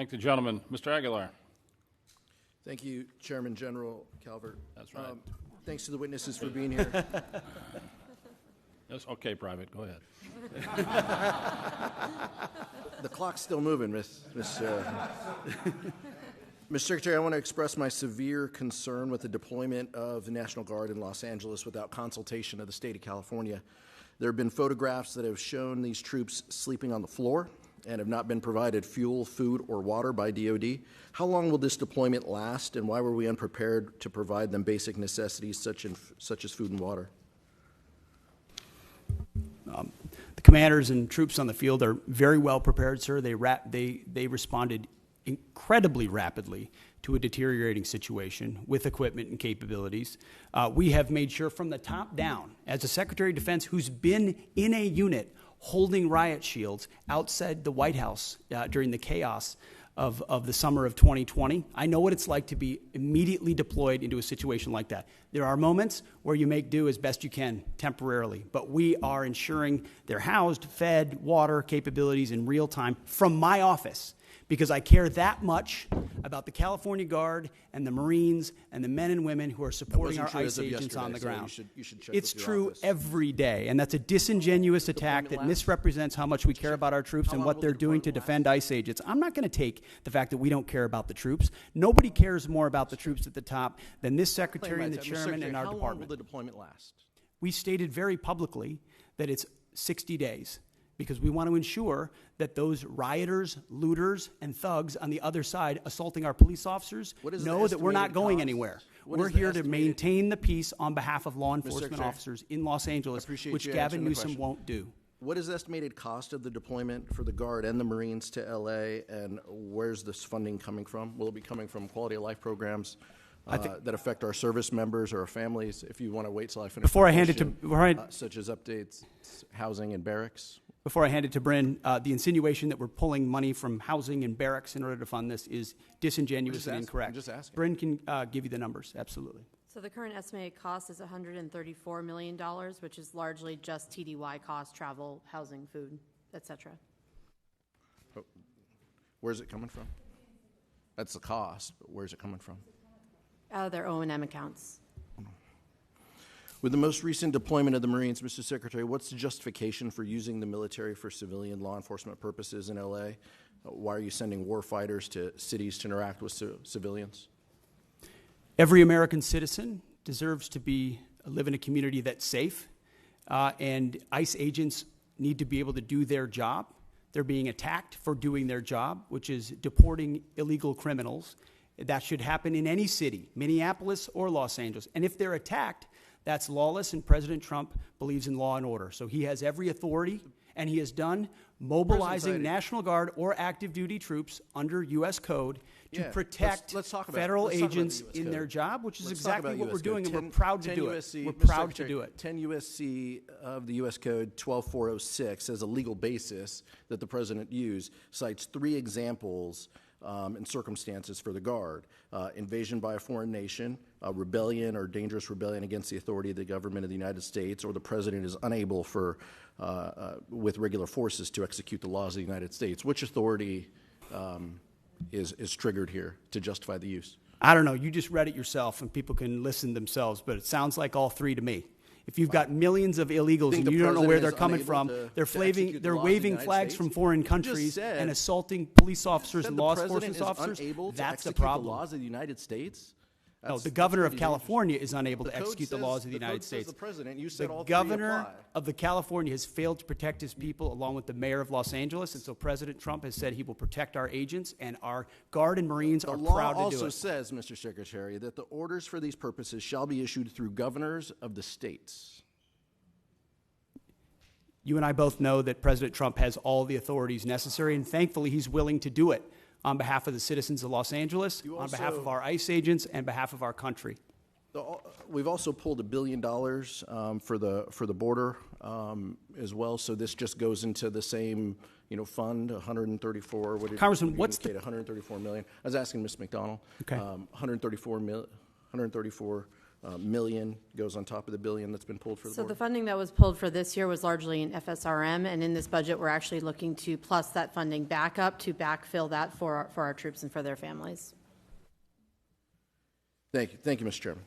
Thank the gentleman. Mr. Aguilar. Thank you, Chairman General Calvert. That's right. Thanks to the witnesses for being here. Yes, okay, Private, go ahead. The clock's still moving, Mr. Secretary. I want to express my severe concern with the deployment of the National Guard in Los Angeles without consultation of the state of California. There have been photographs that have shown these troops sleeping on the floor and have not been provided fuel, food, or water by DoD. How long will this deployment last, and why were we unprepared to provide them basic necessities such as food and water? The commanders and troops on the field are very well prepared, sir. They responded incredibly rapidly to a deteriorating situation with equipment and capabilities. We have made sure from the top down, as a Secretary of Defense who's been in a unit holding riot shields outside the White House during the chaos of the summer of 2020. I know what it's like to be immediately deployed into a situation like that. There are moments where you make do as best you can temporarily, but we are ensuring they're housed, fed, water capabilities in real time from my office, because I care that much about the California Guard and the Marines and the men and women who are supporting our ICE agents on the ground. You should check it's with your true office. Every day, and that's a disingenuous attack that misrepresents how much we care about our troops and what they're doing to defend ICE agents. I'm not going to take the fact that we don't care about the troops. Nobody cares more about the troops at the top than this Secretary and the Chairman and our department. How long will the deployment last? We stated very publicly that it's 60 days. Because we want to ensure that those rioters, looters, and thugs on the other side assaulting our police officers know that we're not going anywhere. We're here to maintain the peace on behalf of law enforcement officers in Los Angeles, which Gavin Newsom won't do. What is the estimated cost of the deployment for the Guard and the Marines to L.A., and where's this funding coming from? Will it be coming from quality of life programs that affect our service members or our families? If you want to wait till I finish before I hand it to such as updates, housing, and barracks. Before I hand it to Bryn, the insinuation that we're pulling money from housing and barracks in order to fund this is disingenuous and incorrect. I'm just asking. Bryn can give you the numbers, absolutely. So the current estimated cost is $134 million, which is largely just TDY costs, travel, housing, food, etc. Where's it coming from? That's the cost, but where's it coming from? Out of their O&M accounts. With the most recent deployment of the Marines, Mr. Secretary, what's the justification for using the military for civilian law enforcement purposes in L.A.? Why are you sending war fighters to cities to interact with civilians? Every American citizen deserves to live in a community that's safe, and ICE agents need to be able to do their job. They're being attacked for doing their job, which is deporting illegal criminals. That should happen in any city, Minneapolis or Los Angeles. And if they're attacked, that's lawless, and President Trump believes in law and order. So he has every authority, and he has done mobilizing National Guard or active duty troops under U.S. code to protect federal agents in their job, which is exactly what we're doing, and we're proud to do it. We're proud to do it. 10 U.S.C. of the U.S. Code 12406 as a legal basis that the President used cites 3 examples and circumstances for the Guard: invasion by a foreign nation, rebellion or dangerous rebellion against the authority of the government of the United States, or the President is unable with regular forces to execute the laws of the United States. Which authority is triggered here to justify the use? I don't know. You just read it yourself, and people can listen themselves, but it sounds like all 3 to me. If you've got millions of illegals and you don't know where they're coming from, they're waving flags from foreign countries and assaulting police officers and law enforcement officers, that's the problem. The laws of the United States? No, the governor of California is unable to execute the laws of the United States. The President, you said all the 3 governor apply. of the California has failed to protect his people, along with the mayor of Los Angeles, and so President Trump has said he will protect our agents, and our Guard and Marines are proud to do it. The law also says, Mr. Secretary, that the orders for these purposes shall be issued through governors of the states. You and I both know that President Trump has all the authorities necessary, and thankfully he's willing to do it on behalf of the citizens of Los Angeles, on behalf of our ICE agents, and behalf of our country. We've also pulled $1 billion for the border as well. So this just goes into the same fund, 134. What did Congressman, what's the 134 million? I was asking Ms. McDonnell. Okay. 134 million goes on top of the billion that's been pulled for the So border? the funding that was pulled for this year was largely in FSRM, and in this budget, we're actually looking to plus that funding back up to backfill that for our troops and for their families. Thank you, Mr. Chairman.